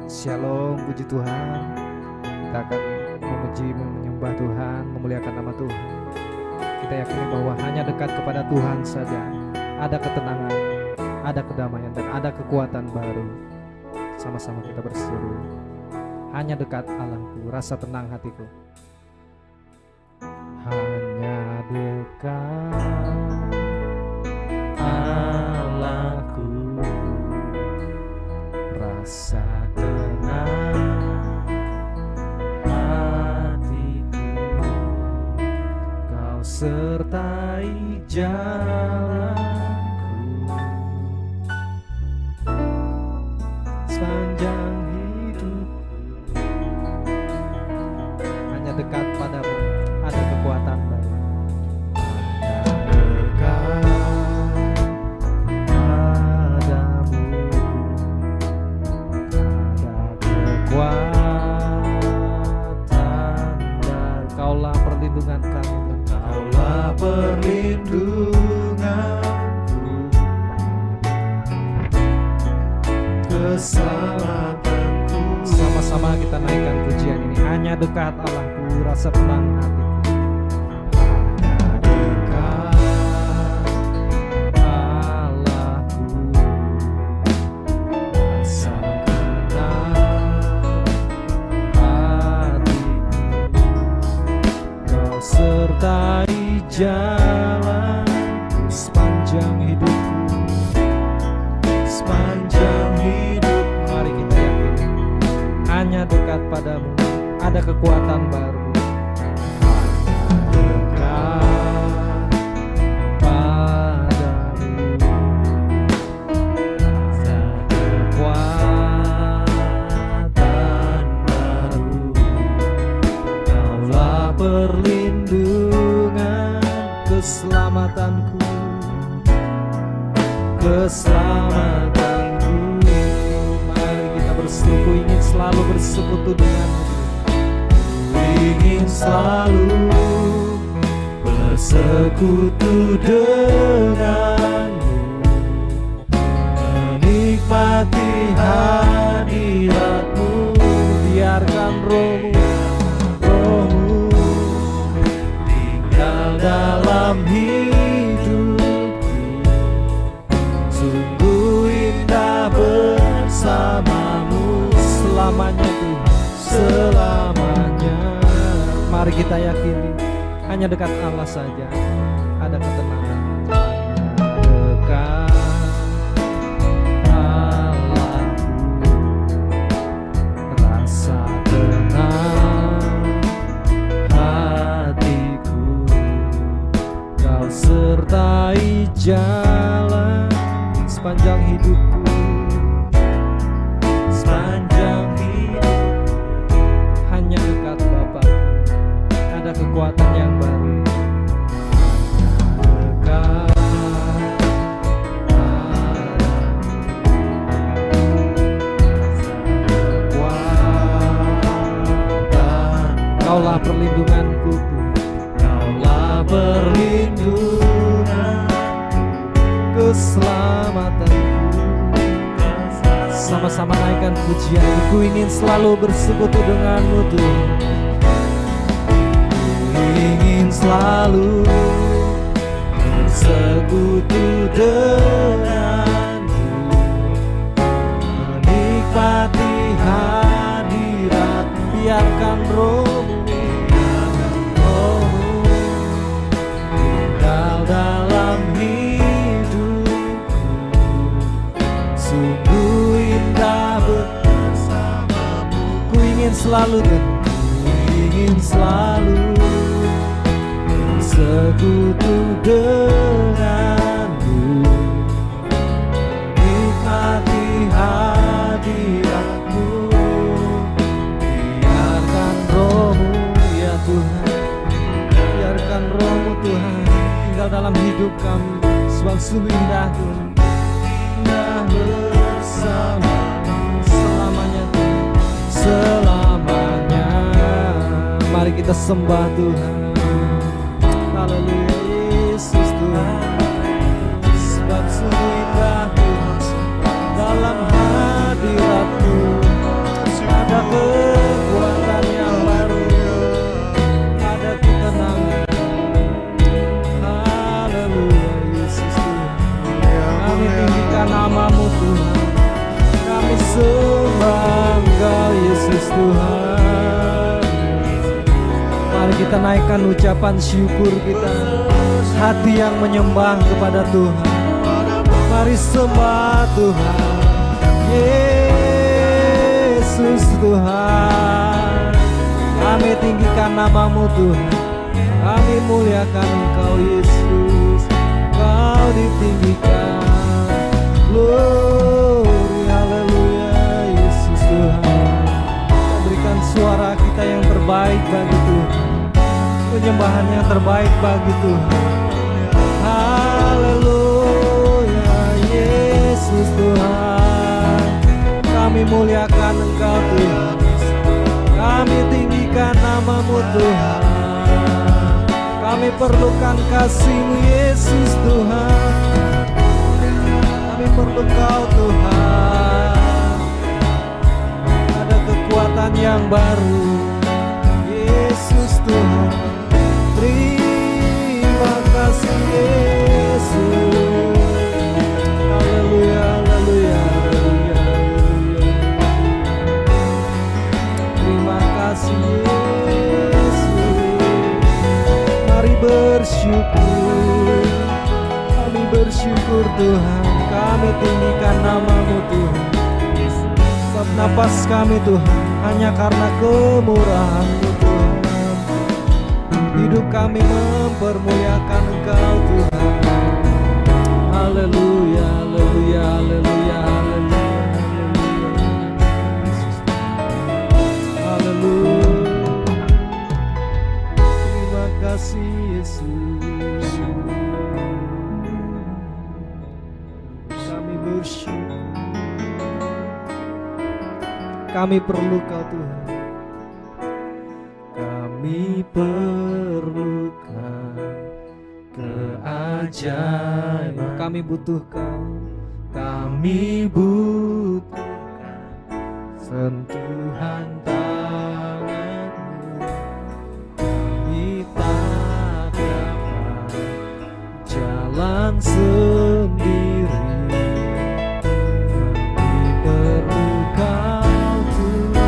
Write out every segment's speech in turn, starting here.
Shalom, puji Tuhan. Kita akan memuji, menyembah Tuhan, memuliakan nama Tuhan. Kita yakini bahwa hanya dekat kepada Tuhan saja ada ketenangan, ada kedamaian, dan ada kekuatan baru. Sama-sama kita berseru. Hanya dekat Allahku, rasa tenang hatiku. Hanya dekat Allahku, rasa tenang hatiku. Kau sertai jalanku sepanjang hidup. Hanya dekat padamu ada kekuatan baru. Hanya dekat padamu ada kekuatan baru. Kaulah perlindungan kami, Kaulah perlindunganku, keselamatanku. Sama-sama kita naikkan pujian ini. Hanya dekat Allahku, rasa tenang hatiku. Hanya dekat Allahku, rasa tenang hatiku. Kau sertai jalanku sepanjang hidupku, sepanjang hidup. Mari kita yakini, hanya dekat padamu ada kekuatan baru. Dekat padamu ada kekuatan baru. Kaulah perlindungan keselamatanku, keselamatanku. Mari kita bersekutu, ingin selalu bersekutu denganmu. Ingin selalu bersekutu denganmu, menikmati hadiratmu. Biarkan rohmu tinggal dalam hidupku. Sungguh indah bersamamu selamanya Tuhan, selamanya. Mari kita yakini, hanya dekat Allah saja ada ketenangan. Dekat Allahku, rasa tenang hatiku. Kau sertai jalan sepanjang hidupku, sepanjang hidup. Hanya dekat Bapa ada kekuatan yang baru. Dekat kekuatan. Kaulah perlindunganku, Kaulah perlindungan keselamatanku. Sama-sama naikkan pujian. Ku ingin selalu bersekutu denganmu Tuhan. Ku ingin selalu bersekutu denganmu, menikmati hadirat. Biarkan rohmu tinggal dalam hidupku. Sungguh indah bersamamu. Ku ingin selalu, ku ingin selalu bersekutu denganmu, menikmati hadiratmu. Biarkan rohmu ya Tuhan, biarkan rohmu Tuhan tinggal dalam hidup kami. Sebab sungguh indah Tuhan, indah bersamamu selamanya Tuhan, selamanya. Mari kita sembah Tuhan. Haleluya Yesus Tuhan. Sebab sungguh indah Tuhan dalam hadirat-Mu. kita naikkan ucapan syukur kita, hati yang menyembah kepada Tuhan. Mari sembah Tuhan, Yesus Tuhan. Kami tinggikan nama-Mu Tuhan, kami muliakan Engkau Yesus, Kau ditinggikan. Glory, haleluya, Yesus Tuhan. Kita berikan suara kita yang terbaik bagi Tuhan, penyembahan yang terbaik bagi Tuhan. Haleluya, Yesus Tuhan. Kami muliakan Engkau Tuhan, kami tinggikan nama-Mu Tuhan. Kami perlukan kasih-Mu Yesus Tuhan, kami perlu Kau Tuhan. Ada kekuatan yang baru Yesus Tuhan. Terima kasih Yesus. Haleluya, haleluya, haleluya, haleluya. Terima kasih Yesus. Mari bersyukur, kami bersyukur Tuhan. Kami tinggikan nama-Mu Tuhan. Setiap napas kami Tuhan hanya karena kemurahan-Mu Tuhan. Hidup kami mempermuliakan Engkau Tuhan. Haleluya, haleluya, haleluya, haleluya, haleluya. Terima kasih Yesus. Kami bersyukur, kami perlu Kau Tuhan. Kami perlukan keajaiban, kami butuhkan, kami butuhkan sentuhan tangan-Mu. Kami tak dapat jalan sendiri, kami perlu Kau Tuhan.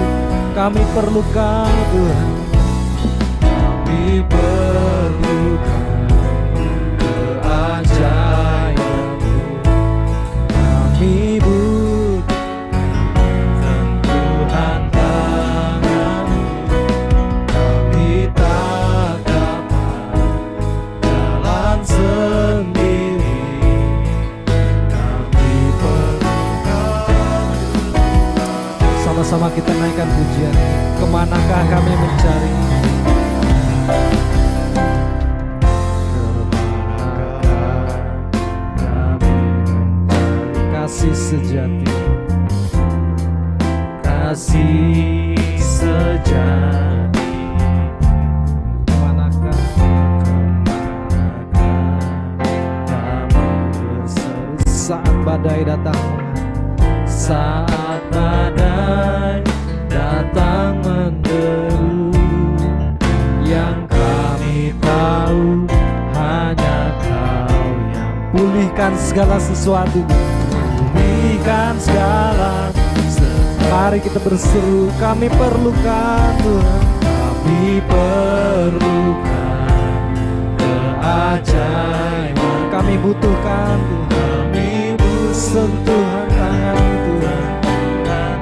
Kami perlu Kau Tuhan. Kami perlukan keajaiban-Mu. Kami butuh sentuhan tangan-Mu. Kami tak dapat jalan sendiri, kami perlukan. Sama-sama kita naikkan pujian. Kemanakah kami mencari? Kasih sejati, kasih sejati. Kemanakah kami berseru saat badai datang, saat badai datang menderu. Yang kami tahu hanya Kau yang pulihkan segala sesuatu, pulihkan segala. Mari kita berseru, kami perlukan Tuhan. Kami perlukan keajaiban, kami butuhkan Tuhan. Kami butuh sentuhan tangan Tuhan,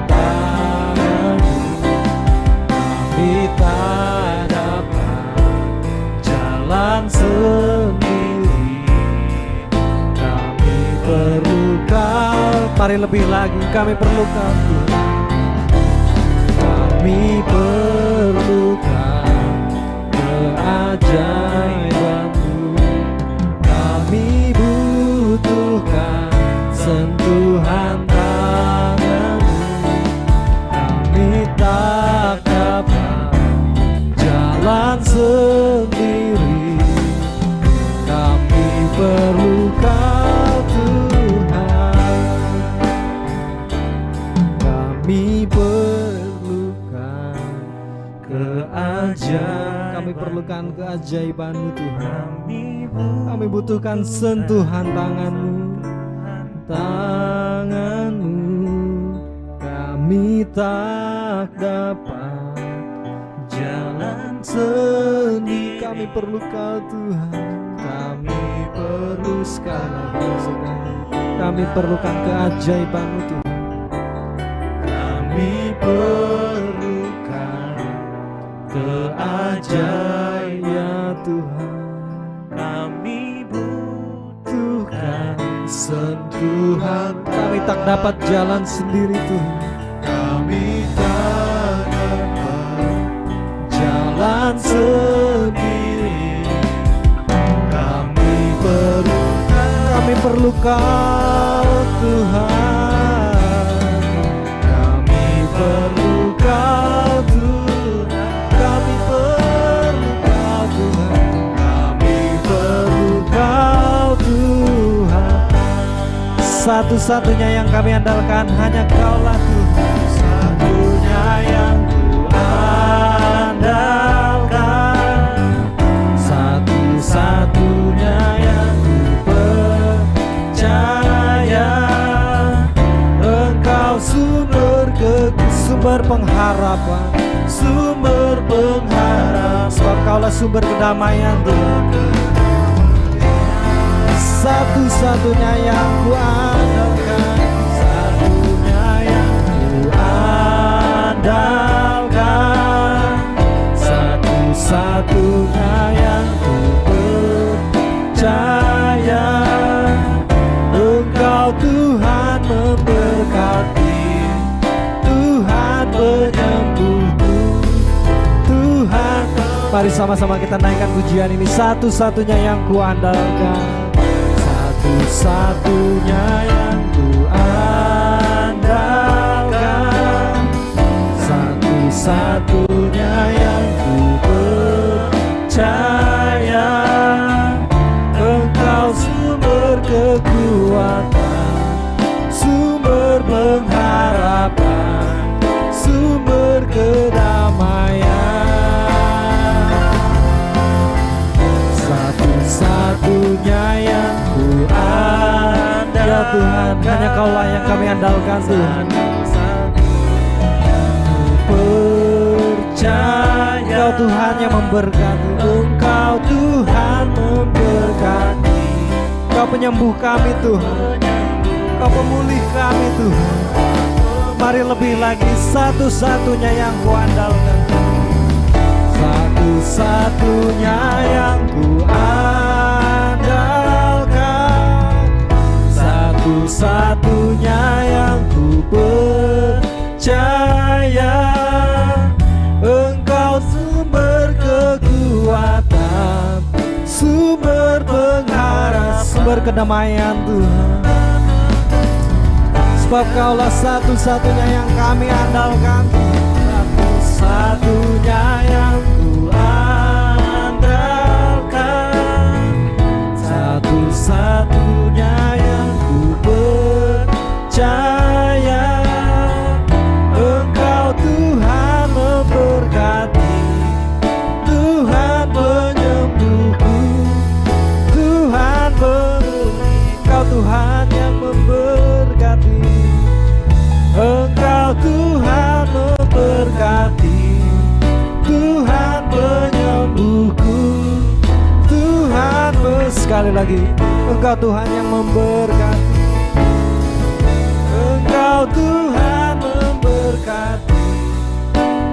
tangan-Mu. Kami tak dapat jalan sendiri, kami perlukan. Mari lebih lagi, kami perlukan Tuhan. Kami perlukan keajaiban-Mu. Kami butuhkan sentuhan tangan-Mu. Kami tak dapat jalan sendiri, kami perlu Kau Tuhan. Kami perlukan keajaiban, kami perlukan keajaiban-Mu Tuhan. Kami butuhkan sentuhan tangan-Mu, tangan-Mu. Kami tak dapat jalan sendiri, Kami perlu Kau Tuhan, kami perlu sekali lagi Saudara. Kami perlukan keajaiban-Mu Tuhan. Kami perlukan keajaiban ya Tuhan. Kami butuhkan sentuhan. Kami tak dapat jalan sendiri Tuhan. Kami tak dapat jalan sendiri. Kami perlu Kau Tuhan. Kami perlu Kau Tuhan. Kami perlu Kau Tuhan. Kami perlu Kau Tuhan. Satu-satunya yang kami andalkan hanya Kaulah Tuhan. Satunya yang ku andalkan, satu-satunya yang ku percaya. Engkau sumber pengharapan, sumber pengharapan. Sebab Kaulah sumber kedamaian Tuhan. Satu-satunya yang ku andalkan, satunya yang ku andalkan, satu-satunya yang ku percaya. Engkau Tuhan memberkati, Tuhan penyembuhku, Tuhan. Mari sama-sama kita naikkan pujian ini. Satu-satunya yang ku andalkan, satu-satunya yang ku andalkan, satu-satunya yang ku percaya. Engkau sumber kekuatan, sumber pengharapan, sumber kedamaian. Satu-satunya yang ku andalkan. Ya Tuhan, hanya Kaulah yang kami andalkan Tuhan. Percaya Engkau Tuhan yang memberkati, Engkau Tuhan memberkati. Engkau penyembuh kami Tuhan, Engkau pemulih kami Tuhan. Mari lebih lagi, satu-satunya yang ku andalkan, satu-satunya yang ku andalkan, satu-satunya yang ku percaya. Engkau sumber kekuatan, sumber pengharapan, sumber kedamaian Tuhan. Sebab Kaulah satu-satunya yang kami andalkan, satu-satunya yang ku andalkan, satu-satunya yang ku percaya. Engkau Tuhan memberkati, Tuhan penyembuhku, Tuhan pemulih. Engkau Tuhan yang memberkati, Engkau Tuhan memberkati, Tuhan penyembuhku, Tuhan sekali lagi. Engkau Tuhan yang memberkati, Engkau Tuhan memberkati,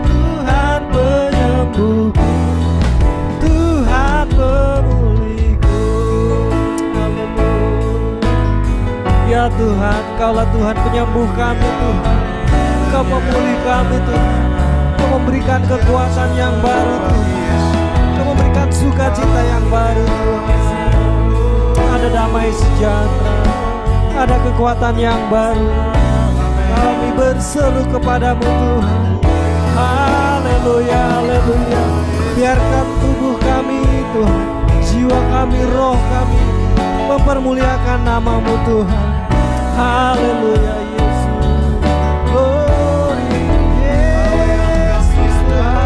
Tuhan penyembuhku, Tuhan pemulihku. Ya Tuhan, Kaulah Tuhan penyembuh kami Tuhan, Engkau pemulih kami Tuhan. Engkau memberikan kekuatan yang baru Tuhan, Engkau memberikan sukacita yang baru Tuhan. Ada damai sejahtera, ada kekuatan yang baru. Kami berseru kepadamu Tuhan. Haleluya, haleluya. Biarkan tubuh kami Tuhan, jiwa kami, roh kami mempermuliakan nama-Mu Tuhan. Haleluya Yesus. Glory Yesus Tuhan.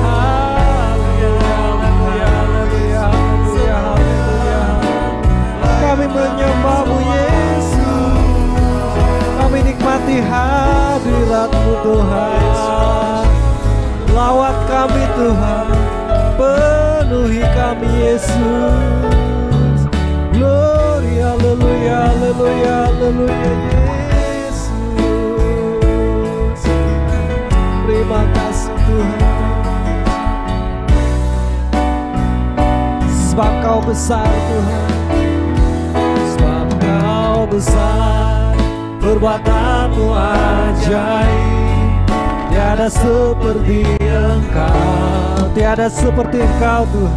Haleluya, haleluya, haleluya, haleluya, haleluya. Kami menyembah-Mu Yesus. Kami nikmati hadirat-Mu Tuhan. Lawat kami Tuhan, penuhi kami Yesus. Glory, haleluya, haleluya, haleluya Yesus. Terima kasih Tuhan, sebab Kau besar Tuhan, sebab Kau besar, perbuatan-Mu ajaib. Tiada seperti Engkau, tiada seperti Engkau Tuhan,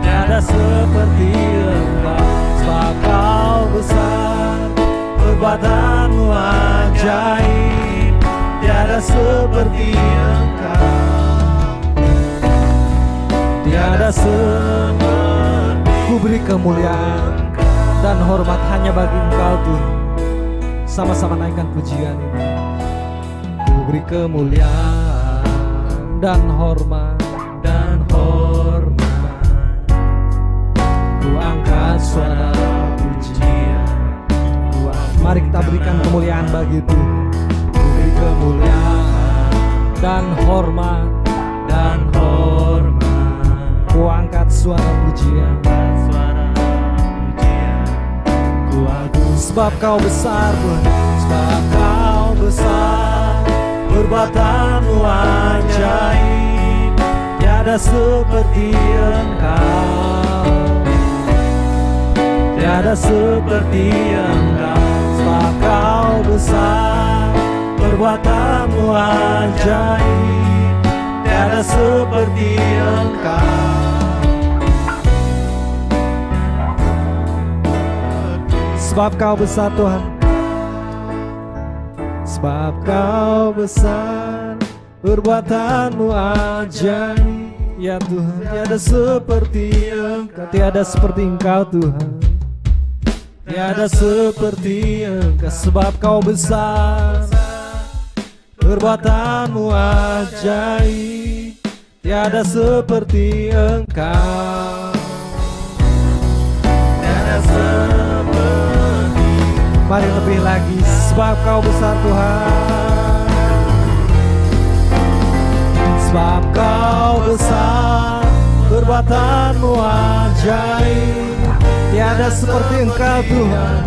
tiada seperti Engkau. Sebab Kau besar, perbuatan-Mu ajaib. Tiada seperti Engkau, tiada seperti. Ku beri kemuliaan dan hormat hanya bagi Engkau Tuhan. Sama-sama naikkan pujian ini. Ku beri kemuliaan dan hormat, ku angkat suara pujian. Mari kita berikan kemuliaan bagi Tuhan. Ku beri kemuliaan dan hormat, ku angkat suara pujian. Ku agung sebab Kau besar Tuhan, sebab Kau besar, perbuatan-Mu ajaib. Tiada seperti Engkau, tiada seperti Engkau. Sebab Kau besar, perbuatan-Mu ajaib. Tiada seperti Engkau. Sebab Kau besar Tuhan, sebab Kau besar, perbuatan-Mu ajaib. Ya Tuhan, tiada seperti Engkau, tiada seperti Engkau Tuhan, tiada seperti Engkau. Sebab Kau besar, perbuatan-Mu ajaib. Tiada seperti Engkau, tiada seperti. Mari lebih lagi, sebab Kau besar Tuhan, sebab Kau besar, perbuatan-Mu ajaib. Tiada seperti Engkau Tuhan,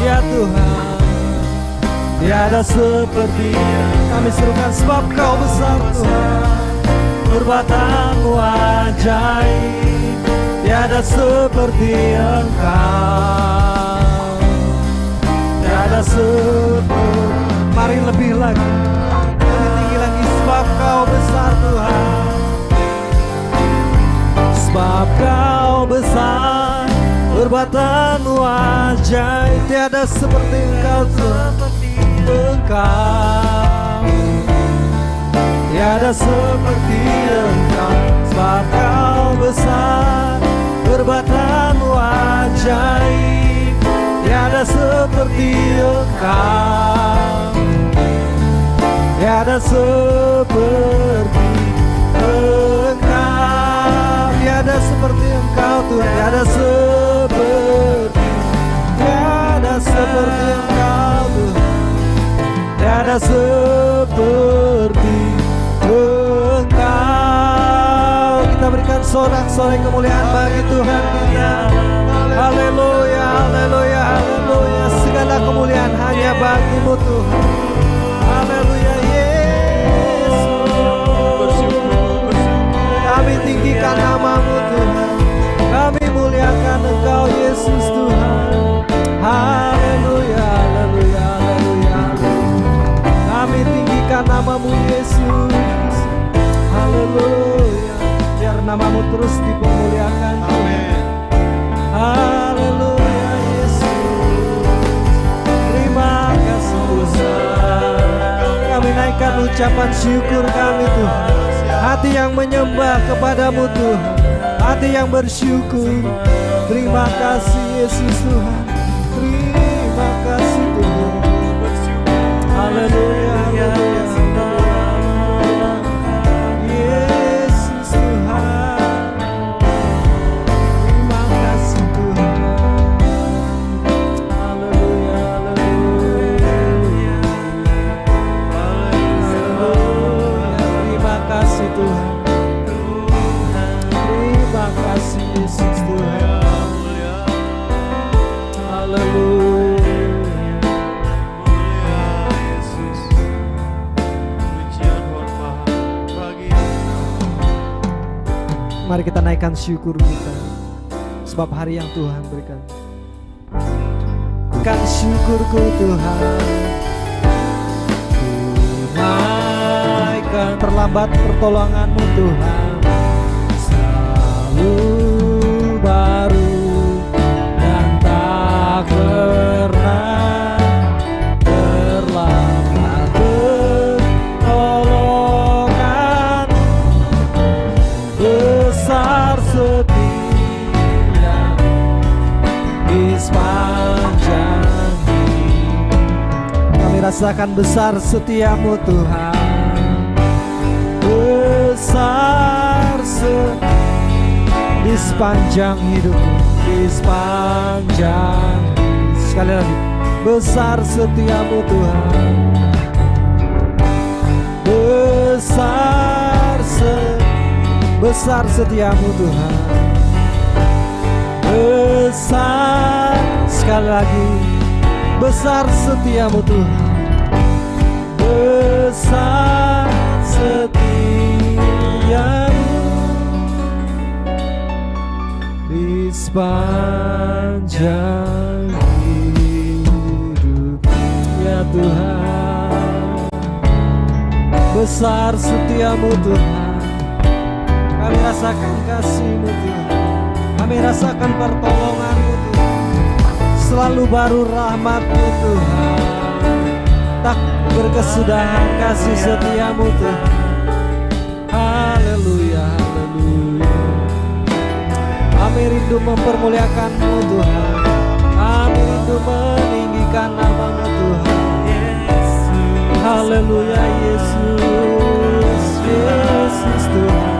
ya Tuhan, tiada seperti. Kami serukan sebab Kau besar Tuhan, perbuatan-Mu ajaib. Tiada seperti Engkau, tiada seperti. Mari lebih lagi, lebih tinggi lagi, sebab Kau besar Tuhan, sebab Kau besar, perbuatan-Mu ajaib. Tiada seperti Engkau Tuhan, Engkau, tiada seperti Engkau. Sebab Kau besar, perbuatan-Mu ajaib. Tiada seperti Engkau, tiada seperti Engkau, tiada seperti Engkau Tuhan, tiada seperti, tiada seperti Engkau Tuhan, tiada seperti Engkau. Kita berikan sorak-sorai kemuliaan bagi Tuhan kita. Haleluya, haleluya, haleluya. Segala kemuliaan hanya bagi-Mu Tuhan. Haleluya Yesus. Kami tinggikan nama-Mu Tuhan, kami muliakan Engkau Yesus Tuhan. Haleluya, haleluya, haleluya. Kami tinggikan nama-Mu Yesus. Haleluya. Biar nama-Mu terus dipermuliakan Tuhan. Haleluya Yesus. Terima kasih Tuhan. Kami naikkan ucapan syukur kami Tuhan. Hati yang menyembah kepada-Mu Tuhan, hati yang bersyukur. Terima kasih Yesus Tuhan. Terima kasih Tuhan. Haleluya, haleluya. Tuhan, Mari kita naikkan syukur kita, sebab hari yang Tuhan berikan. Kan syukurku Tuhan, naikkan terlambat pertolongan-Mu Tuhan, selalu baru dan tak pernah terlambat pertolongan, besar setia di sepanjang hidup. Kami rasakan besar setiamu Tuhan, besar di sepanjang hidupku, di sepanjang. Sekali lagi, besar setiamu Tuhan, besar setiamu Tuhan, besar. Sekali lagi, besar setiamu Tuhan, besar setiamu di sepanjang hidup. Ya Tuhan, besar setiamu Tuhan. Kami rasakan kasih-Mu Tuhan, kami rasakan pertolongan-Mu Tuhan, selalu baru rahmat-Mu Tuhan, tak berkesudahan kasih setiamu Tuhan. Haleluya, haleluya. Kami rindu mempermuliakan-Mu Tuhan, kami rindu meninggikan nama-Mu Tuhan. Haleluya Yesus, Yesus Tuhan.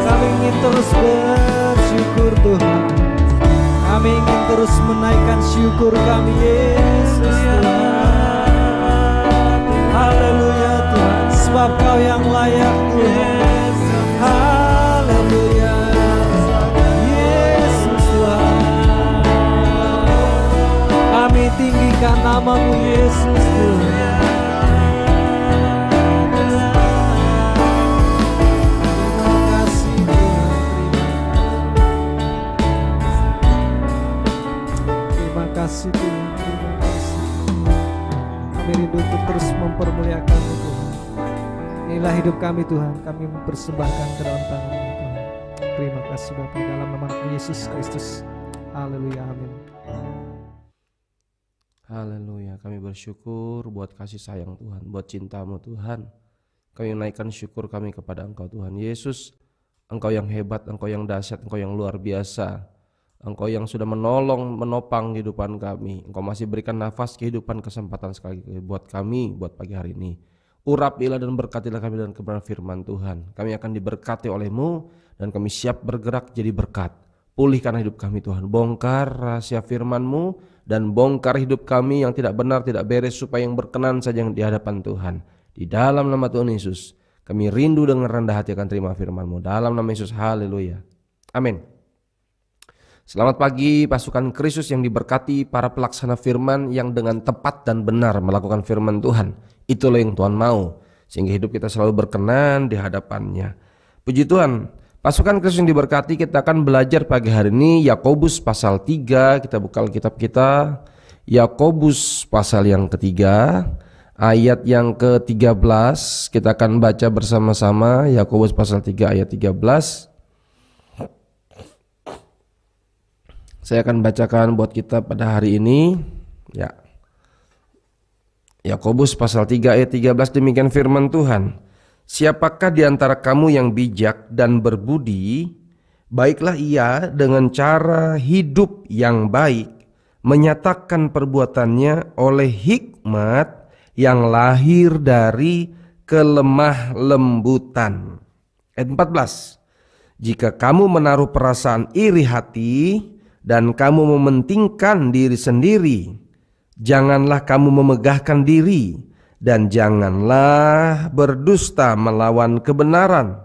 Kami ingin terus bersyukur Tuhan, kami ingin terus menaikkan syukur kami Yesus Tuhan. Haleluya Tuhan, sebab Kau yang layak Tuhan. Haleluya Yesus Tuhan. Kami tinggikan nama-Mu Yesus Tuhan. Terima kasih Tuhan, terima kasih. Kami rindu untuk terus mempermuliakan-Mu Tuhan. Inilah hidup kami Tuhan, kami mempersembahkan ke dalam tangan-Mu Tuhan. Terima kasih Bapa, dalam nama Yesus Kristus. Haleluya, amin. Haleluya, kami bersyukur buat kasih sayang Tuhan, buat cinta-Mu Tuhan. Kami naikkan syukur kami kepada Engkau Tuhan Yesus. Engkau yang hebat, Engkau yang dahsyat, Engkau yang luar biasa. Engkau yang sudah menolong, menopang kehidupan kami. Engkau masih berikan nafas kehidupan, kesempatan sekali buat kami, buat pagi hari ini. Urapilah dan berkatilah kami dengan kebenaran firman Tuhan. Kami akan diberkati oleh-Mu dan kami siap bergerak jadi berkat. Pulihkan hidup kami Tuhan, bongkar rahasia firman-Mu dan bongkar hidup kami yang tidak benar, tidak beres, supaya yang berkenan saja yang di hadapan Tuhan. Di dalam nama Tuhan Yesus, kami rindu dengan rendah hati akan terima firman-Mu. Dalam nama Yesus, haleluya. Amin. Selamat pagi pasukan Kristus yang diberkati, para pelaksana firman yang dengan tepat dan benar melakukan firman Tuhan. Itulah yang Tuhan mau, sehingga hidup kita selalu berkenan di hadapan-Nya. Puji Tuhan. Pasukan Kristus yang diberkati, kita akan belajar pagi hari ini Yakobus pasal 3. Kita buka Alkitab kita, Yakobus pasal yang ketiga, ayat yang ke-13. Kita akan baca bersama-sama Yakobus pasal 3 ayat 13. Saya akan bacakan buat kita pada hari ini. Ya. Yakobus pasal 3 ayat 13, demikian firman Tuhan. Siapakah di antara kamu yang bijak dan berbudi? Baiklah ia dengan cara hidup yang baik menyatakan perbuatannya oleh hikmat yang lahir dari kelemah lembutan. Ayat 14. Jika kamu menaruh perasaan iri hati dan kamu mementingkan diri sendiri, janganlah kamu memegahkan diri, dan janganlah berdusta melawan kebenaran.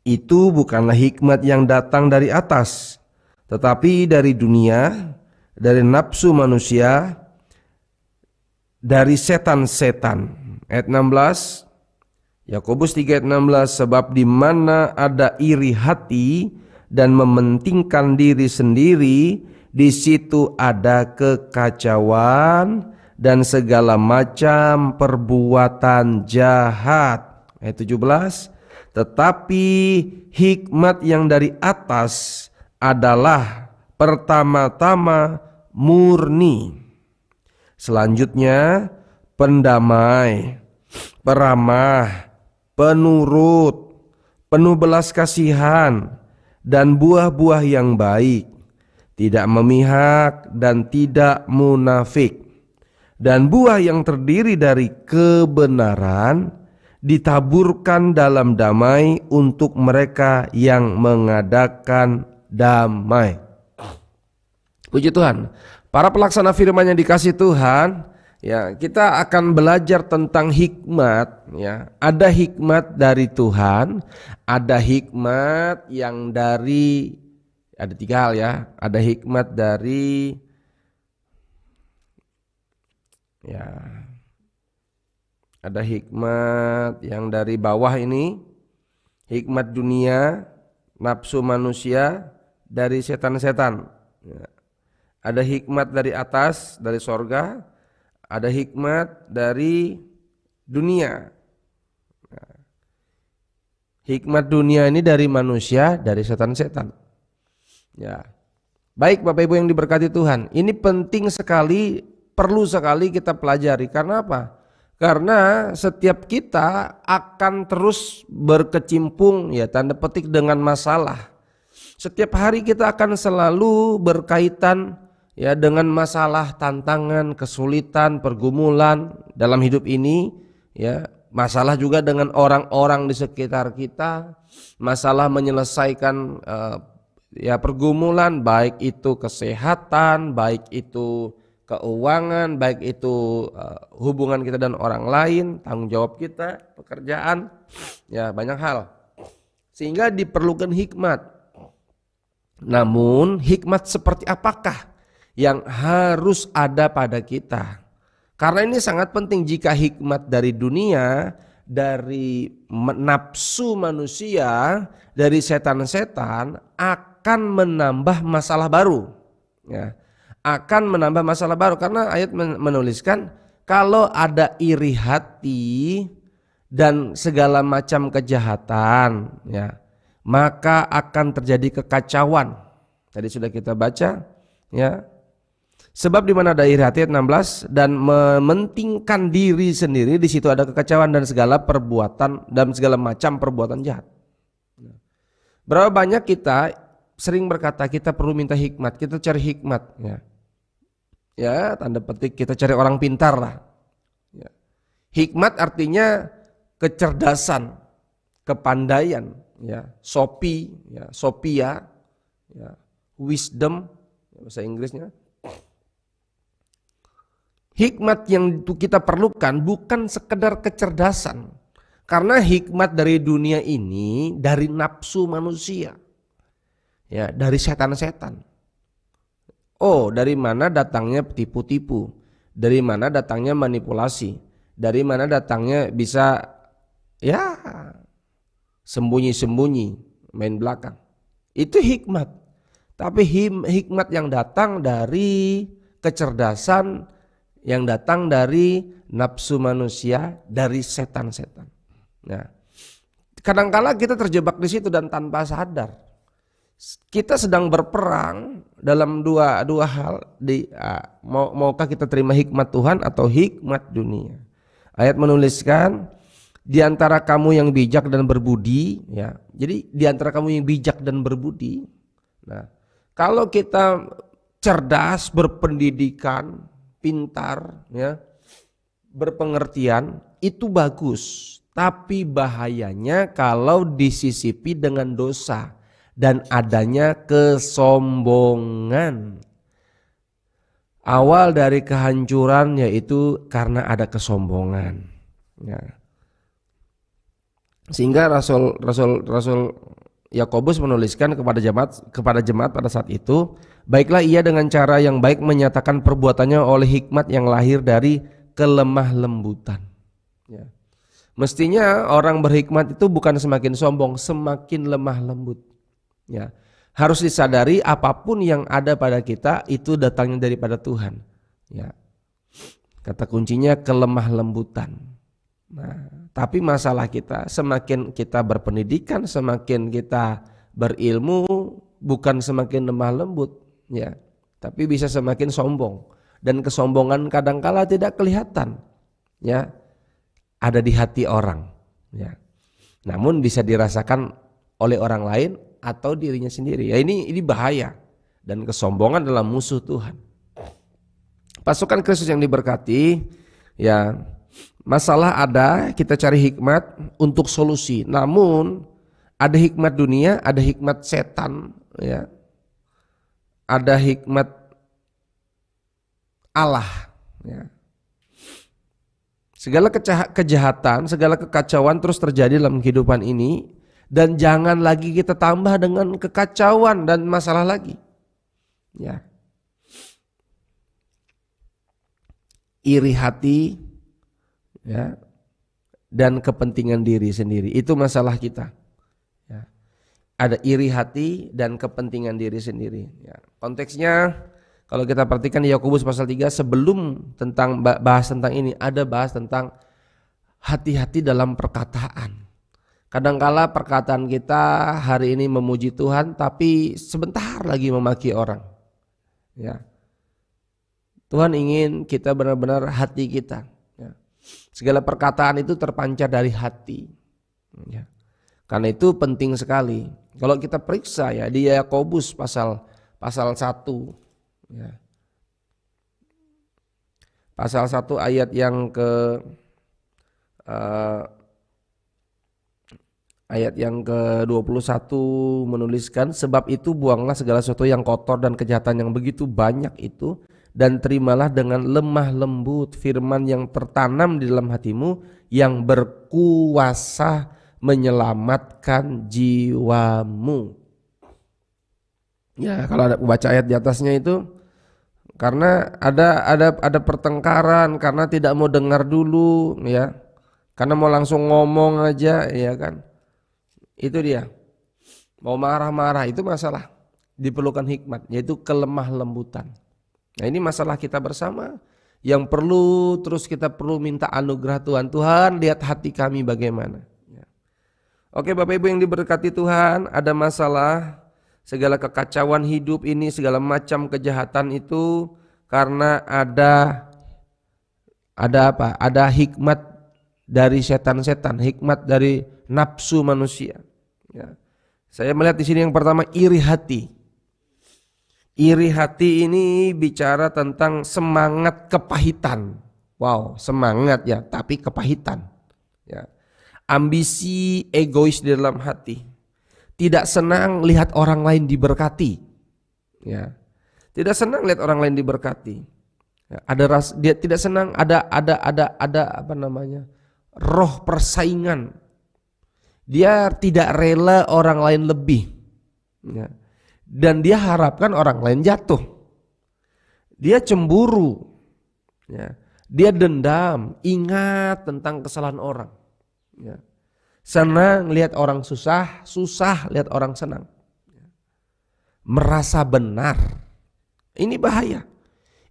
Itu bukanlah hikmat yang datang dari atas, tetapi dari dunia, dari nafsu manusia, dari setan-setan. Ayat 16, Yakobus 3 ayat 16, sebab di mana ada iri hati dan mementingkan diri sendiri, di situ ada kekacauan dan segala macam perbuatan jahat. Ayat 17, tetapi hikmat yang dari atas adalah pertama-tama murni, selanjutnya pendamai, peramah, penurut, penuh belas kasihan, dan buah-buah yang baik, tidak memihak dan tidak munafik. Dan buah yang terdiri dari kebenaran ditaburkan dalam damai untuk mereka yang mengadakan damai. Puji Tuhan. Para pelaksana firman yang dikasih Tuhan, ya, kita akan belajar tentang hikmat, ya. Ada hikmat dari Tuhan, ada hikmat yang dari, ada 3 hal ya. Ada hikmat dari, ya, ada hikmat yang dari bawah ini, hikmat dunia, nafsu manusia, dari setan-setan. Ya. Ada hikmat dari atas, dari sorga, ada hikmat dari dunia. Nah, hikmat dunia ini dari manusia, dari setan-setan. Ya, baik Bapak Ibu yang diberkati Tuhan, ini penting sekali, perlu sekali kita pelajari. Karena apa? Karena setiap kita akan terus berkecimpung, ya, tanda petik, dengan masalah. Setiap hari kita akan selalu berkaitan, ya, dengan masalah, tantangan, kesulitan, pergumulan dalam hidup ini, ya. Masalah juga dengan orang-orang di sekitar kita, masalah menyelesaikan ya, pergumulan, baik itu kesehatan, baik itu keuangan, baik itu hubungan kita dan orang lain, tanggung jawab kita, pekerjaan, ya, banyak hal. Sehingga diperlukan hikmat. Namun hikmat seperti apakah yang harus ada pada kita? Karena ini sangat penting. Jika hikmat dari dunia, dari nafsu manusia, dari setan-setan, akan menambah masalah baru, ya, akan menambah masalah baru. Karena ayat menuliskan kalau ada iri hati dan segala macam kejahatan, ya, maka akan terjadi kekacauan. Tadi sudah kita baca, ya. Sebab di mana ada iri hati, ayat 16, dan mementingkan diri sendiri, di situ ada kekacauan dan segala perbuatan dan segala macam perbuatan jahat. Berapa banyak kita sering berkata kita perlu minta hikmat, kita cari hikmat, ya. Ya, tanda petik kita cari orang pintar lah. Ya. Hikmat artinya kecerdasan, kepandaian, ya, Sophie, ya, Sophia, ya, wisdom, bahasa Inggrisnya. Hikmat yang kita perlukan bukan sekedar kecerdasan, karena hikmat dari dunia ini dari nafsu manusia, ya, dari setan-setan. Oh, dari mana datangnya tipu-tipu, dari mana datangnya manipulasi, dari mana datangnya bisa, ya, sembunyi-sembunyi, main belakang. Itu hikmat. Tapi hikmat yang datang dari kecerdasan, yang datang dari nafsu manusia, dari setan-setan. Nah, kadangkala kita terjebak di situ dan tanpa sadar kita sedang berperang dalam dua hal. Maukah kita terima hikmat Tuhan atau hikmat dunia? Ayat menuliskan di antara kamu yang bijak dan berbudi, ya. Jadi di antara kamu yang bijak dan berbudi. Nah, kalau kita cerdas, berpendidikan, pintar, ya, berpengertian, itu bagus. Tapi bahayanya kalau disisipi dengan dosa dan adanya kesombongan. Awal dari kehancuran yaitu karena ada kesombongan, ya. Sehingga Rasul Yakobus menuliskan kepada jemaat pada saat itu, baiklah ia dengan cara yang baik menyatakan perbuatannya oleh hikmat yang lahir dari kelemah lembutan. Ya. Mestinya orang berhikmat itu bukan semakin sombong, semakin lemah lembut. Ya. Harus disadari apapun yang ada pada kita itu datangnya daripada Tuhan. Ya. Kata kuncinya kelemah lembutan. Nah, tapi masalah kita semakin kita berpendidikan, semakin kita berilmu, bukan semakin lemah lembut, ya, tapi bisa semakin sombong. Dan kesombongan kadangkala tidak kelihatan, ya, ada di hati orang, ya. Namun bisa dirasakan oleh orang lain atau dirinya sendiri. Ya, ini bahaya, dan kesombongan adalah musuh Tuhan. Pasukan Kristus yang diberkati, ya. Masalah ada, kita cari hikmat untuk solusi. Namun ada hikmat dunia, ada hikmat setan, ya. Ada hikmat Allah, ya. Segala kejahatan, segala kekacauan terus terjadi dalam kehidupan ini, dan jangan lagi kita tambah dengan kekacauan dan masalah lagi. Ya. Iri hati, ya, dan kepentingan diri sendiri, itu masalah kita, ya. Ada iri hati dan kepentingan diri sendiri, ya. Konteksnya kalau kita perhatikan di Yakobus pasal 3, sebelum tentang bahas tentang ini, ada bahas tentang hati-hati dalam perkataan. Kadangkala perkataan kita hari ini memuji Tuhan, tapi sebentar lagi memaki orang, ya. Tuhan ingin kita benar-benar hati kita, ya. Segala perkataan itu terpancar dari hati, ya. Karena itu penting sekali. Kalau kita periksa, ya, di Yakobus pasal 1, ya. Pasal 1 ayat yang ke-21 menuliskan, sebab itu buanglah segala sesuatu yang kotor dan kejahatan yang begitu banyak itu, dan terimalah dengan lemah lembut firman yang tertanam di dalam hatimu, yang berkuasa menyelamatkan jiwamu. Ya, kalau ada baca ayat di atasnya itu, karena ada pertengkaran, karena tidak mau dengar dulu, ya, karena mau langsung ngomong aja, ya kan, itu dia, mau marah-marah, itu masalah. Diperlukan hikmat, yaitu kelemah lembutan. Nah, ini masalah kita bersama yang perlu terus kita perlu minta anugerah Tuhan. Tuhan, lihat hati kami bagaimana, ya. Oke, Bapak Ibu yang diberkati Tuhan, ada masalah, segala kekacauan hidup ini, segala macam kejahatan itu karena ada apa? Ada hikmat dari setan-setan, hikmat dari nafsu manusia, ya. Saya melihat di sini yang pertama, iri hati. Iri hati ini bicara tentang semangat kepahitan. Wow, semangat, ya, tapi kepahitan, ya. Ambisi egois di dalam hati. Tidak senang lihat orang lain diberkati, ya. Tidak senang lihat orang lain diberkati. Ya, dia tidak senang ada apa namanya? Roh persaingan. Dia tidak rela orang lain lebih, ya. Dan dia harapkan orang lain jatuh. Dia cemburu, ya. Dia dendam, ingat tentang kesalahan orang, ya. Senang lihat orang susah, susah lihat orang senang, ya. Merasa benar. Ini bahaya.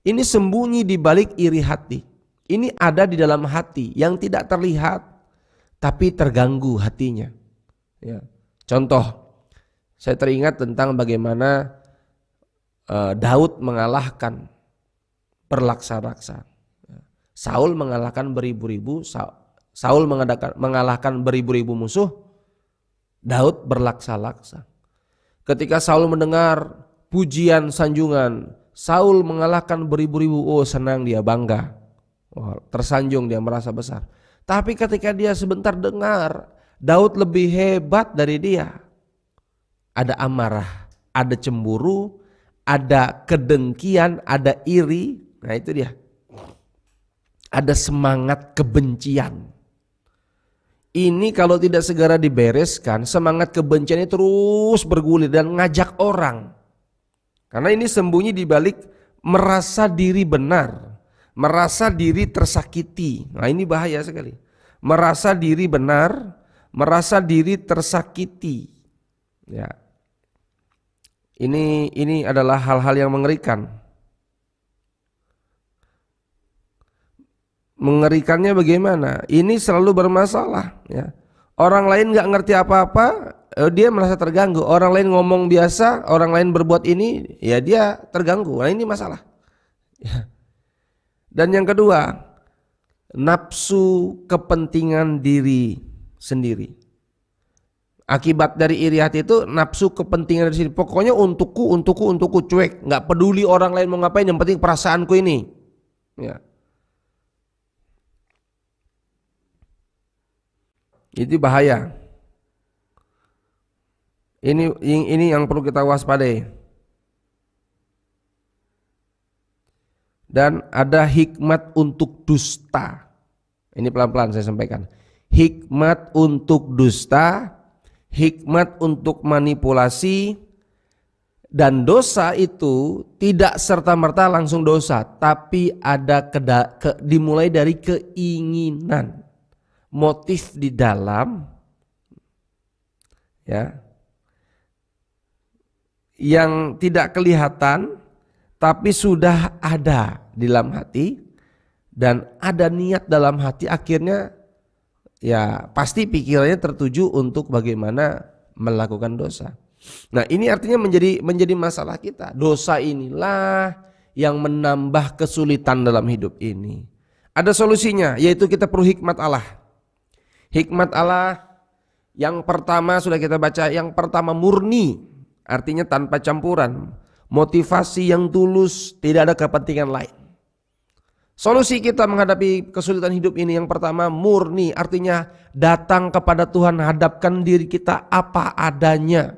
Ini sembunyi di balik iri hati. Ini ada di dalam hati yang tidak terlihat, tapi terganggu hatinya, ya. Contoh, saya teringat tentang bagaimana Daud mengalahkan berlaksa-laksa. Saul mengalahkan beribu-ribu, Saul mengalahkan beribu-ribu musuh, Daud berlaksa-laksa. Ketika Saul mendengar pujian sanjungan, Saul mengalahkan beribu-ribu, oh senang dia, bangga, oh, tersanjung dia, merasa besar. Tapi ketika dia sebentar dengar Daud lebih hebat dari dia, ada amarah, ada cemburu, ada kedengkian, ada iri. Nah, itu dia. Ada semangat kebencian. Ini kalau tidak segera dibereskan, semangat kebencian ini terus bergulir dan ngajak orang. Karena ini sembunyi di balik merasa diri benar, merasa diri tersakiti. Nah, ini bahaya sekali. merasa diri benar, merasa diri tersakiti. Ya. Ini adalah hal-hal yang mengerikan. Mengerikannya bagaimana? Ini selalu bermasalah, ya. Orang lain nggak ngerti apa-apa, dia merasa terganggu. Orang lain ngomong biasa, orang lain berbuat ini, ya dia terganggu. Nah, ini masalah. Ya. Dan yang kedua, nafsu kepentingan diri sendiri. Akibat dari iri hati itu nafsu kepentingan diri sendiri. Pokoknya untukku, cuek. Nggak peduli orang lain mau ngapain, yang penting perasaanku ini. Ya. Itu bahaya. Ini yang perlu kita waspadai. Dan ada hikmat untuk dusta. Ini pelan-pelan saya sampaikan. Hikmat untuk dusta, hikmat untuk manipulasi, dan dosa itu tidak serta-merta langsung dosa, tapi ada dimulai dari keinginan. Motif di dalam, ya, yang tidak kelihatan tapi sudah ada di dalam hati, dan ada niat dalam hati, akhirnya ya pasti pikirannya tertuju untuk bagaimana melakukan dosa. Nah, ini artinya menjadi masalah kita. Dosa inilah yang menambah kesulitan dalam hidup ini. Ada solusinya, yaitu kita perlu hikmat Allah. Hikmat Allah yang pertama sudah kita baca, yang pertama murni, artinya tanpa campuran, motivasi yang tulus, tidak ada kepentingan lain. Solusi kita menghadapi kesulitan hidup ini yang pertama murni, artinya datang kepada Tuhan, hadapkan diri kita apa adanya,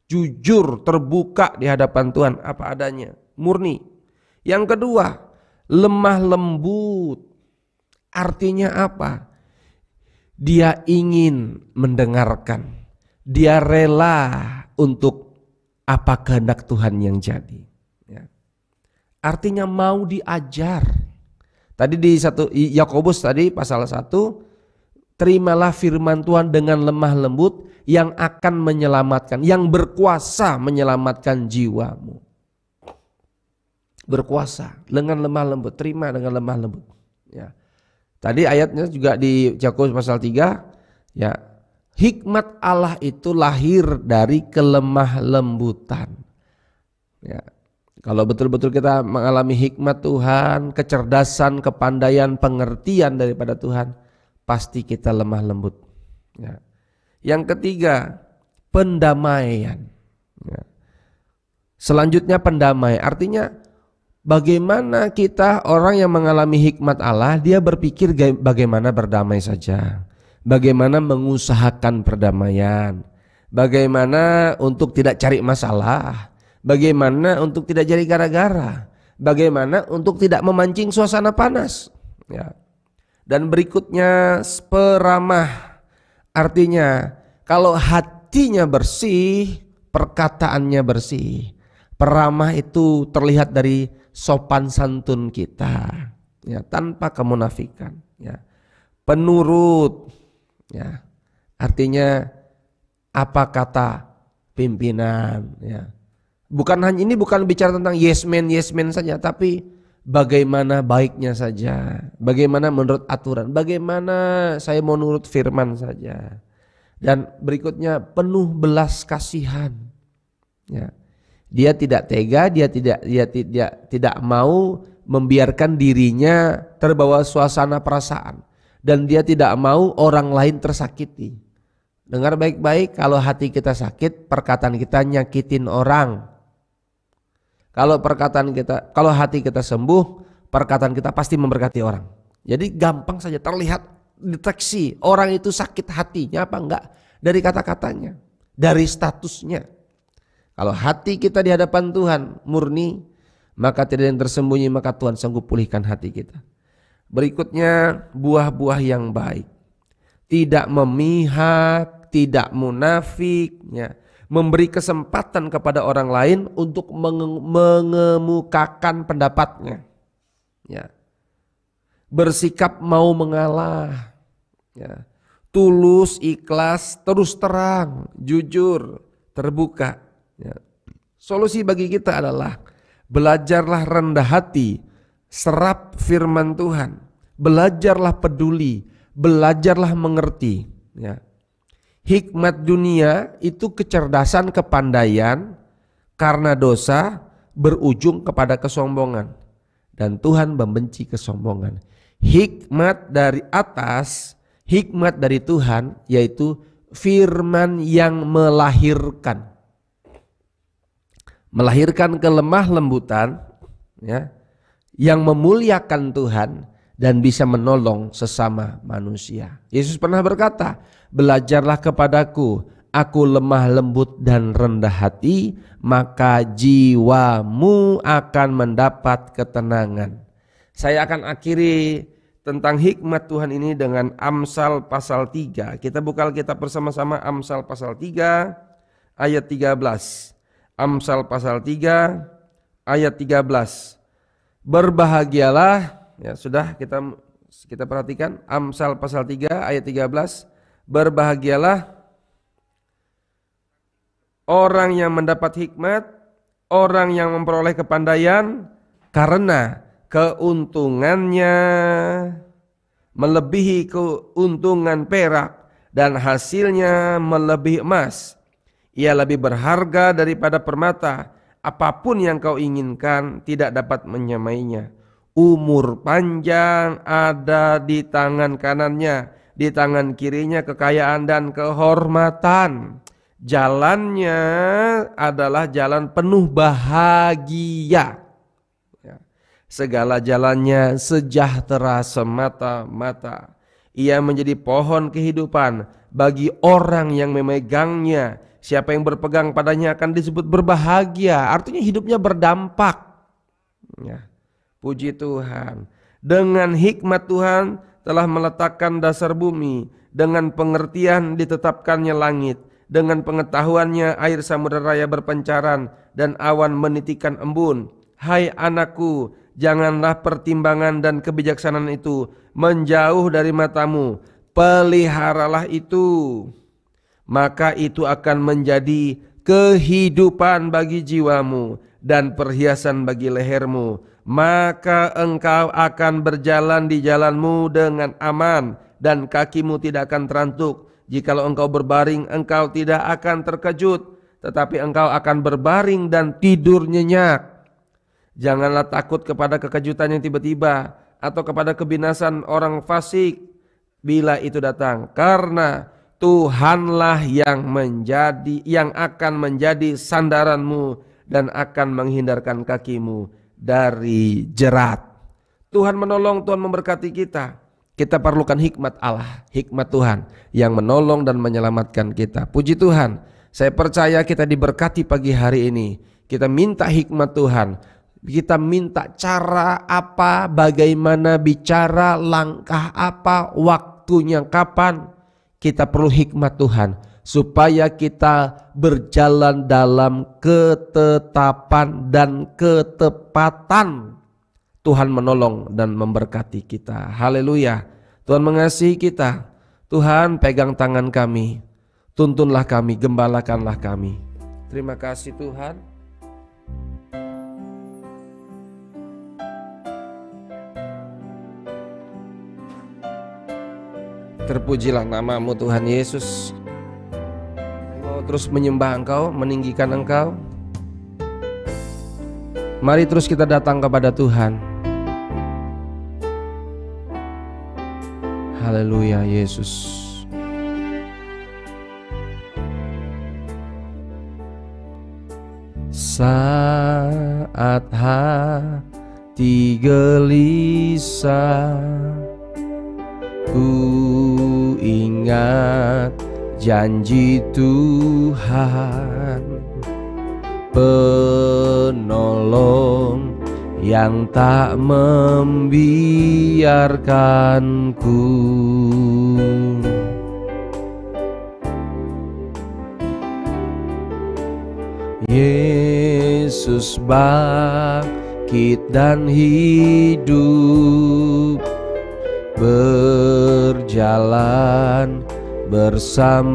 jujur, terbuka di hadapan Tuhan apa adanya, murni. Yang kedua, lemah lembut, artinya apa? Dia ingin mendengarkan, dia rela untuk apa kehendak Tuhan yang jadi. Ya. Artinya mau diajar. Tadi di Yakobus tadi pasal 1, terimalah firman Tuhan dengan lemah lembut yang akan menyelamatkan, yang berkuasa menyelamatkan jiwamu. Berkuasa dengan lemah lembut, terima dengan lemah lembut. Ya. Tadi ayatnya juga di Yakobus pasal 3, ya, hikmat Allah itu lahir dari kelemah lembutan. Ya, kalau betul-betul kita mengalami hikmat Tuhan, kecerdasan, kepandaian, pengertian daripada Tuhan, pasti kita lemah lembut. Ya. Yang ketiga, pendamaian. Ya. Selanjutnya pendamai, artinya bagaimana kita orang yang mengalami hikmat Allah, dia berpikir bagaimana berdamai saja, bagaimana mengusahakan perdamaian, bagaimana untuk tidak cari masalah, bagaimana untuk tidak jadi gara-gara, bagaimana untuk tidak memancing suasana panas. Ya. Dan berikutnya peramah, artinya kalau hatinya bersih, perkataannya bersih. Peramah itu terlihat dari sopan santun kita, ya, tanpa kemunafikan, ya. Penurut, ya, artinya apa kata pimpinan, ya. Ini bukan bicara tentang yes man saja, tapi bagaimana baiknya saja, bagaimana menurut aturan, bagaimana saya mau nurut firman saja. Dan berikutnya penuh belas kasihan, ya. Dia tidak tega, dia tidak mau membiarkan dirinya terbawa suasana perasaan, dan dia tidak mau orang lain tersakiti. Dengar baik-baik, kalau hati kita sakit, perkataan kita nyakitin orang. Kalau hati kita sembuh, perkataan kita pasti memberkati orang. Jadi gampang saja terlihat, deteksi orang itu sakit hatinya apa enggak dari kata-katanya, dari statusnya. Kalau hati kita di hadapan Tuhan murni, maka tidak ada yang tersembunyi, maka Tuhan sanggup pulihkan hati kita. Berikutnya buah-buah yang baik. Tidak memihak, tidak munafik, ya. Memberi kesempatan kepada orang lain untuk mengemukakan pendapatnya. Ya. Bersikap mau mengalah. Ya. Tulus, ikhlas, terus terang, jujur, terbuka. Ya. Solusi bagi kita adalah belajarlah rendah hati, serap firman Tuhan, belajarlah peduli, belajarlah mengerti. Ya. Hikmat dunia itu kecerdasan, kepandaian karena dosa berujung kepada kesombongan, dan Tuhan membenci kesombongan. Hikmat dari atas, hikmat dari Tuhan, yaitu firman yang melahirkan kelemah lembutan, ya, yang memuliakan Tuhan dan bisa menolong sesama manusia. Yesus pernah berkata, belajarlah kepadaku, aku lemah lembut dan rendah hati, maka jiwamu akan mendapat ketenangan. Saya akan akhiri tentang hikmat Tuhan ini dengan Amsal pasal 3. Kita buka Alkitab bersama-sama, Amsal pasal 3 ayat 13. Amsal pasal 3 ayat 13. Berbahagialah, ya sudah kita perhatikan Amsal pasal 3 ayat 13. Berbahagialah orang yang mendapat hikmat, orang yang memperoleh kepandaian, karena keuntungannya melebihi keuntungan perak dan hasilnya melebihi emas. Ia lebih berharga daripada permata, apapun yang kau inginkan tidak dapat menyamainya. Umur panjang ada di tangan kanannya, di tangan kirinya kekayaan dan kehormatan. Jalannya adalah jalan penuh bahagia. Segala jalannya sejahtera semata-mata. Ia menjadi pohon kehidupan bagi orang yang memegangnya. Siapa yang berpegang padanya akan disebut berbahagia. Artinya hidupnya berdampak. Ya, puji Tuhan. Dengan hikmat Tuhan telah meletakkan dasar bumi. Dengan pengertian ditetapkannya langit. Dengan pengetahuannya air samudera raya berpancaran dan awan menitikan embun. Hai anakku, janganlah pertimbangan dan kebijaksanaan itu menjauh dari matamu. Peliharalah itu, maka itu akan menjadi kehidupan bagi jiwamu dan perhiasan bagi lehermu. Maka engkau akan berjalan di jalanmu dengan aman dan kakimu tidak akan terantuk. Jikalau engkau berbaring, engkau tidak akan terkejut, tetapi engkau akan berbaring dan tidur nyenyak. Janganlah takut kepada kekejutan yang tiba-tiba atau kepada kebinasan orang fasik bila itu datang, karena Tuhanlah yang akan menjadi sandaranmu dan akan menghindarkan kakimu dari jerat. Tuhan menolong, Tuhan memberkati kita. Kita perlukan hikmat Allah, hikmat Tuhan yang menolong dan menyelamatkan kita. Puji Tuhan, saya percaya kita diberkati pagi hari ini. Kita minta hikmat Tuhan. Kita minta cara apa, bagaimana bicara, langkah apa, waktunya kapan. Kita perlu hikmat Tuhan supaya kita berjalan dalam ketetapan dan ketepatan. Tuhan menolong dan memberkati kita. Haleluya. Tuhan mengasihi kita. Tuhan pegang tangan kami. Tuntunlah kami, gembalakanlah kami. Terima kasih Tuhan. Terpujilah namamu Tuhan Yesus. Mau terus menyembah Engkau, meninggikan Engkau. Mari terus kita datang kepada Tuhan. Haleluya Yesus. Saat hati gelisah, ku ingat janji Tuhan, penolong yang tak membiarkanku. Yesus bangkit dan hidup, berjalan bersamaku,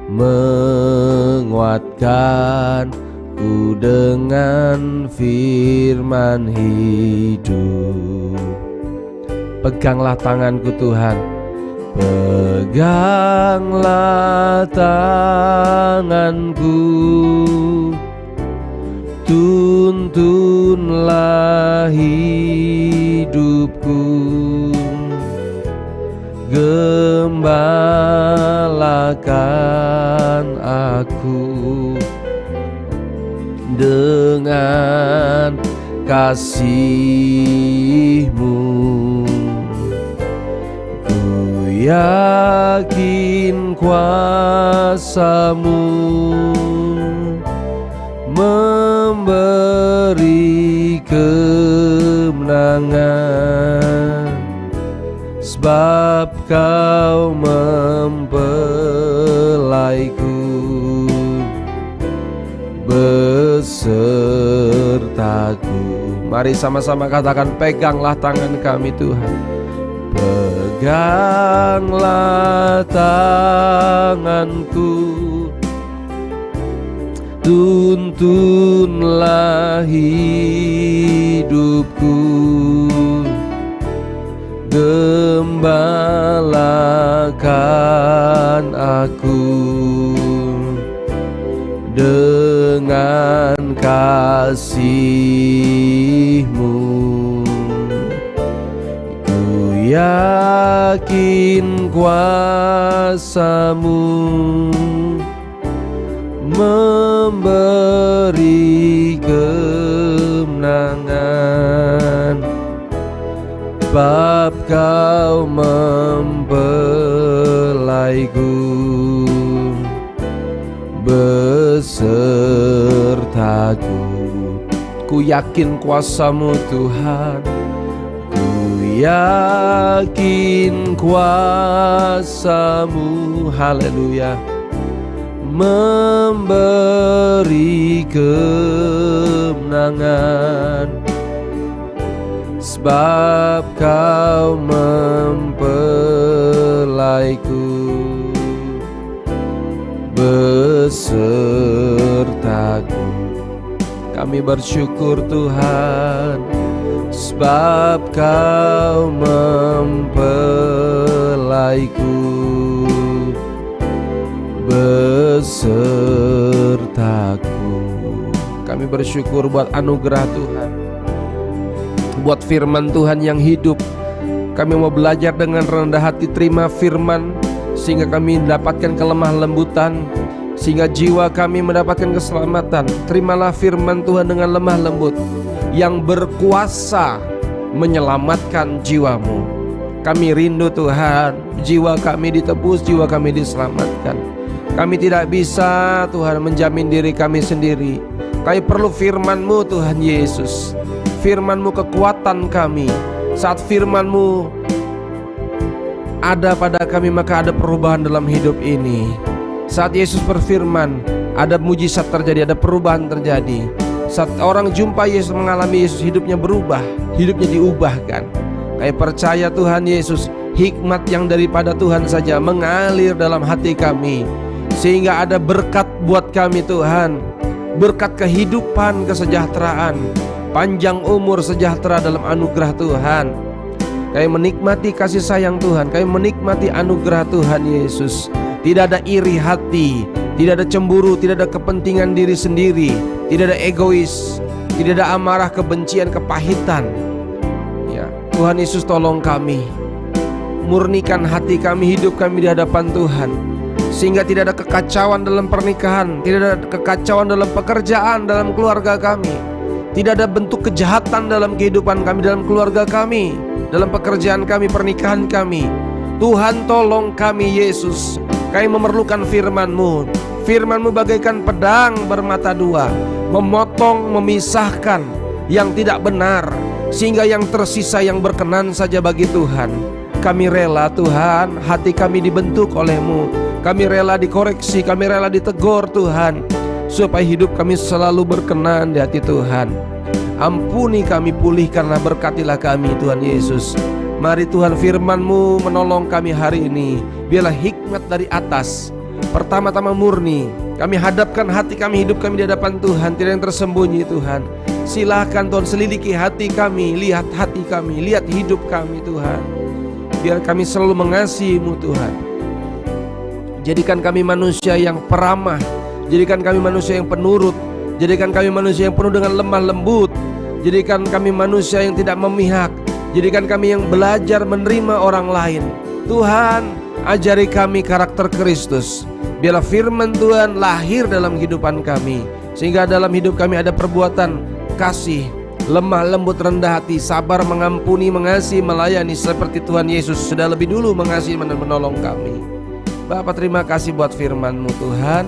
menguatkanku dengan firman hidup. Peganglah tanganku Tuhan, peganglah tanganku, tuntunlah hidupku, gembalakan aku dengan kasih-Mu. Ku yakin kuasa-Mu memberi kemenangan, sebab Kau mempelaiku besertaku. Mari sama-sama katakan, peganglah tangan kami Tuhan, peganglah tanganku, tuntunlah hidupku, gembalakan aku dengan kasih-Mu. Ku yakin kuasa-Mu memberi kemenangan, sebab Kau mempelaiku besertaku. Ku yakin kuasa-Mu Tuhan, ku yakin kuasa-Mu, haleluya, memberi kemenangan, sebab Kau mempelaiku besertaku. Kami bersyukur Tuhan, sebab Kau mempelaiku besertaku. Kami bersyukur buat anugerah Tuhan, buat firman Tuhan yang hidup. Kami mau belajar dengan rendah hati, terima firman, sehingga kami mendapatkan kelemah lembutan, sehingga jiwa kami mendapatkan keselamatan. Terimalah firman Tuhan dengan lemah lembut, yang berkuasa menyelamatkan jiwamu. Kami rindu Tuhan, jiwa kami ditebus, jiwa kami diselamatkan. Kami tidak bisa Tuhan menjamin diri kami sendiri. Kami perlu firman-Mu Tuhan Yesus. Firman-Mu kekuatan kami. Saat firman-Mu ada pada kami, maka ada perubahan dalam hidup ini. Saat Yesus berfirman, ada mujizat terjadi, ada perubahan terjadi. Saat orang jumpa Yesus, mengalami Yesus, hidupnya berubah, hidupnya diubahkan. Kami percaya Tuhan Yesus, hikmat yang daripada Tuhan saja mengalir dalam hati kami, sehingga ada berkat buat kami Tuhan. Berkat kehidupan, kesejahteraan, panjang umur, sejahtera dalam anugerah Tuhan. Kami menikmati kasih sayang Tuhan, kami menikmati anugerah Tuhan Yesus. Tidak ada iri hati, tidak ada cemburu, tidak ada kepentingan diri sendiri, tidak ada egois, tidak ada amarah, kebencian, kepahitan. Ya, Tuhan Yesus tolong kami, murnikan hati kami, hidup kami di hadapan Tuhan, sehingga tidak ada kekacauan dalam pernikahan, tidak ada kekacauan dalam pekerjaan, dalam keluarga kami, tidak ada bentuk kejahatan dalam kehidupan kami, dalam keluarga kami, dalam pekerjaan kami, pernikahan kami. Tuhan tolong kami Yesus. Kami memerlukan firman-Mu. Firman-Mu bagaikan pedang bermata dua, memotong, memisahkan yang tidak benar, sehingga yang tersisa yang berkenan saja bagi Tuhan. Kami rela Tuhan, hati kami dibentuk oleh-Mu. Kami rela dikoreksi, kami rela ditegur Tuhan, supaya hidup kami selalu berkenan di hati Tuhan. Ampuni kami, pulihkanlah, berkatilah kami Tuhan Yesus. Mari Tuhan, firman-Mu menolong kami hari ini. Biarlah hikmat dari atas, pertama-tama murni. Kami hadapkan hati kami, hidup kami di hadapan Tuhan, tidak yang tersembunyi Tuhan. Silahkan Tuhan selidiki hati kami, lihat hati kami, lihat hidup kami Tuhan. Biar kami selalu mengasihi-Mu Tuhan. Jadikan kami manusia yang peramah, jadikan kami manusia yang penurut, jadikan kami manusia yang penuh dengan lemah lembut, jadikan kami manusia yang tidak memihak, jadikan kami yang belajar menerima orang lain. Tuhan, ajari kami karakter Kristus. Biarlah firman Tuhan lahir dalam kehidupan kami, sehingga dalam hidup kami ada perbuatan kasih, lemah lembut, rendah hati, sabar, mengampuni, mengasihi, melayani, seperti Tuhan Yesus sudah lebih dulu mengasihi dan menolong kami. Bapa, terima kasih buat firman-Mu Tuhan.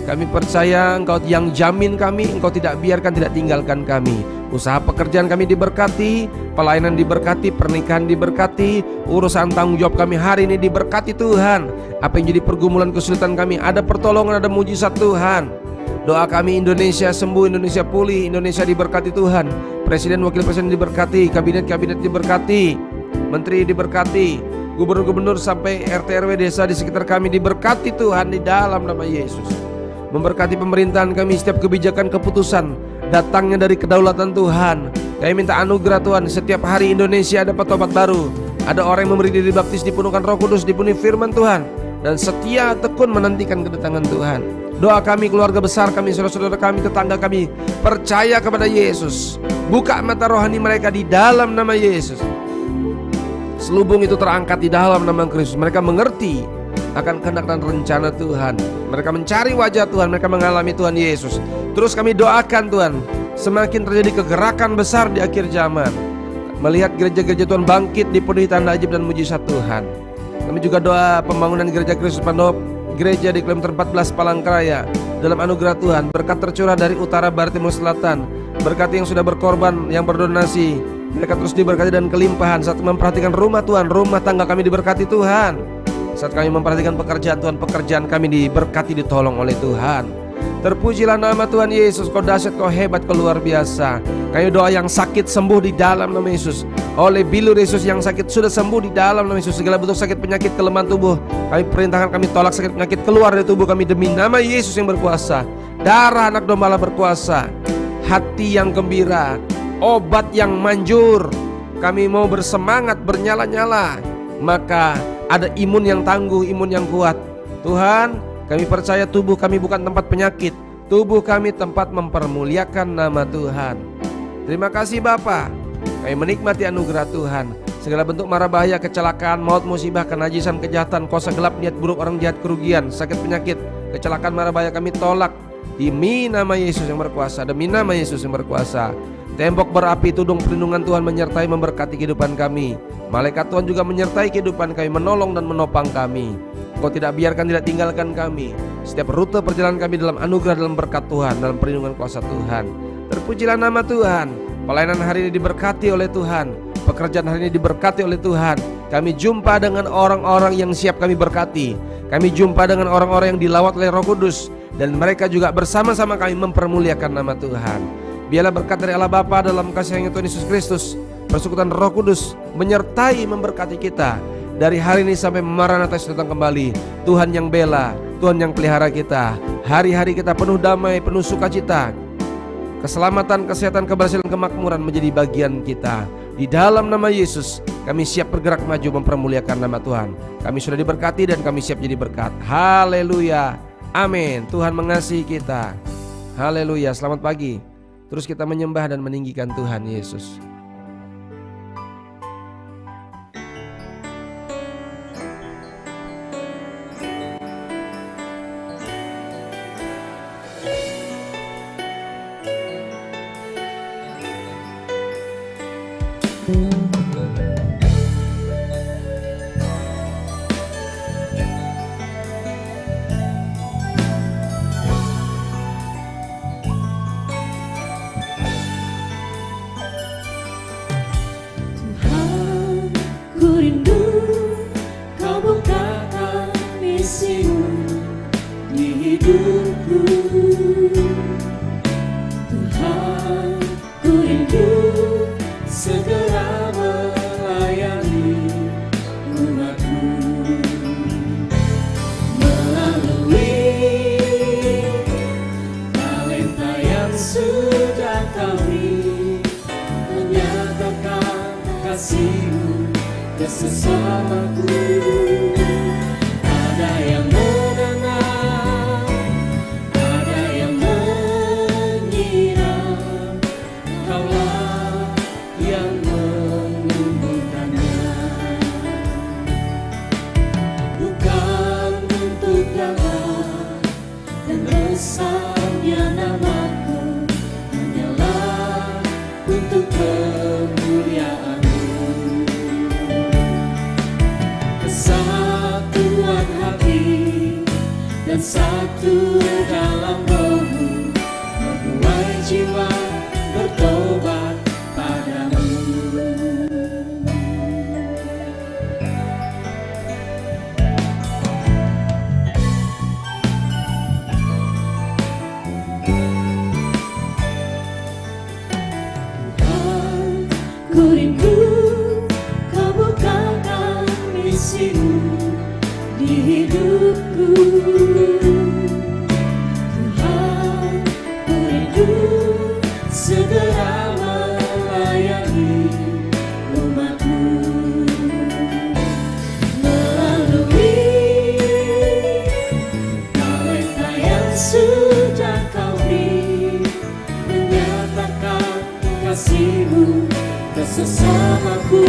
Kami percaya Engkau yang jamin kami, Engkau tidak biarkan, tidak tinggalkan kami. Usaha pekerjaan kami diberkati, pelayanan diberkati, pernikahan diberkati, urusan tanggung jawab kami hari ini diberkati Tuhan. Apa yang jadi pergumulan kesulitan kami, ada pertolongan, ada mujizat Tuhan. Doa kami Indonesia sembuh, Indonesia pulih, Indonesia diberkati Tuhan. Presiden, wakil presiden diberkati, kabinet diberkati, menteri diberkati, gubernur-gubernur sampai RT RW desa di sekitar kami diberkati Tuhan di dalam nama Yesus. Memberkati pemerintahan kami, setiap kebijakan keputusan datangnya dari kedaulatan Tuhan. Kami minta anugerah Tuhan, setiap hari Indonesia dapat tobat baru. Ada orang yang memberi diri baptis, dipenuhkan Roh Kudus, dipenuhi firman Tuhan, dan setia tekun menantikan kedatangan Tuhan. Doa kami, keluarga besar kami, saudara-saudara kami, tetangga kami, percaya kepada Yesus. Buka mata rohani mereka di dalam nama Yesus. Selubung itu terangkat di dalam nama Kristus. Mereka mengerti akan kehendak dan rencana Tuhan. Mereka mencari wajah Tuhan, mereka mengalami Tuhan Yesus. Terus kami doakan Tuhan, semakin terjadi kegerakan besar di akhir zaman, melihat gereja-gereja Tuhan bangkit, dipenuhi tanda ajaib dan mujizat Tuhan. Kami juga doa pembangunan gereja Kristus Pandop, gereja di kilometer 14 Palangkaraya. Dalam anugerah Tuhan, berkat tercurah dari utara, barat, timur, selatan. Berkat yang sudah berkorban, yang berdonasi, mereka terus diberkati dan kelimpahan. Saat memperhatikan rumah Tuhan, rumah tangga kami diberkati Tuhan. Saat kami memperhatikan pekerjaan Tuhan, pekerjaan kami diberkati, ditolong oleh Tuhan. Terpujilah nama Tuhan Yesus. Kau dahsyat, Kau hebat, Kau luar biasa. Kami doa yang sakit sembuh di dalam nama Yesus. Oleh bilur Yesus yang sakit sudah sembuh di dalam nama Yesus. Segala bentuk sakit, penyakit, kelemahan tubuh kami perintahkan, kami tolak sakit penyakit keluar dari tubuh kami demi nama Yesus yang berkuasa. Darah anak domba Allah berkuasa. Hati yang gembira, obat yang manjur. Kami mau bersemangat, bernyala-nyala. Maka ada imun yang tangguh, imun yang kuat. Tuhan, kami percaya tubuh kami bukan tempat penyakit. Tubuh kami tempat mempermuliakan nama Tuhan. Terima kasih Bapa. Kami menikmati anugerah Tuhan. Segala bentuk mara bahaya, kecelakaan, maut, musibah, kenajisan, kejahatan, kuasa gelap, niat buruk orang jahat, kerugian, sakit penyakit, kecelakaan, mara bahaya kami tolak demi nama Yesus yang berkuasa, demi nama Yesus yang berkuasa. Tembok berapi, tudung perlindungan Tuhan menyertai, memberkati kehidupan kami. Malaikat Tuhan juga menyertai kehidupan kami, menolong dan menopang kami. Kau tidak biarkan, tidak tinggalkan kami. Setiap rute perjalanan kami dalam anugerah, dalam berkat Tuhan, dalam perlindungan kuasa Tuhan. Terpujilah nama Tuhan. Pelayanan hari ini diberkati oleh Tuhan. Pekerjaan hari ini diberkati oleh Tuhan. Kami jumpa dengan orang-orang yang siap kami berkati. Kami jumpa dengan orang-orang yang dilawat oleh Roh Kudus, dan mereka juga bersama-sama kami mempermuliakan nama Tuhan. Biarlah berkat dari Allah Bapa dalam kasih-Nya Tuhan Yesus Kristus, persekutuan Roh Kudus menyertai, memberkati kita dari hari ini sampai Maranatha datang kembali. Tuhan yang bela, Tuhan yang pelihara kita. Hari-hari kita penuh damai, penuh sukacita. Keselamatan, kesehatan, keberhasilan, kemakmuran menjadi bagian kita. Di dalam nama Yesus kami siap bergerak maju mempermuliakan nama Tuhan. Kami sudah diberkati dan kami siap jadi berkat. Haleluya, amin. Tuhan mengasihi kita. Haleluya, selamat pagi. Terus kita menyembah dan meninggikan Tuhan Yesus. bersamaku. Ada yang menenang, ada yang mengira Kaulah yang menumbuhkannya. Bukan untuk gagah dan besarnya namaku, hanyalah untuk kemuliaan-Mu. Kesatuan hati dan satu dalam rohmu, membuai jiwa bertobat padamu. Tuhan, ku rindu Kau bukakan misi-Mu di hidupku. Tuhan, ku rindu segera melayani umat-Mu. Melalui talenta yang sudah Kau beri, menyatakan kasih-Mu bersamaku.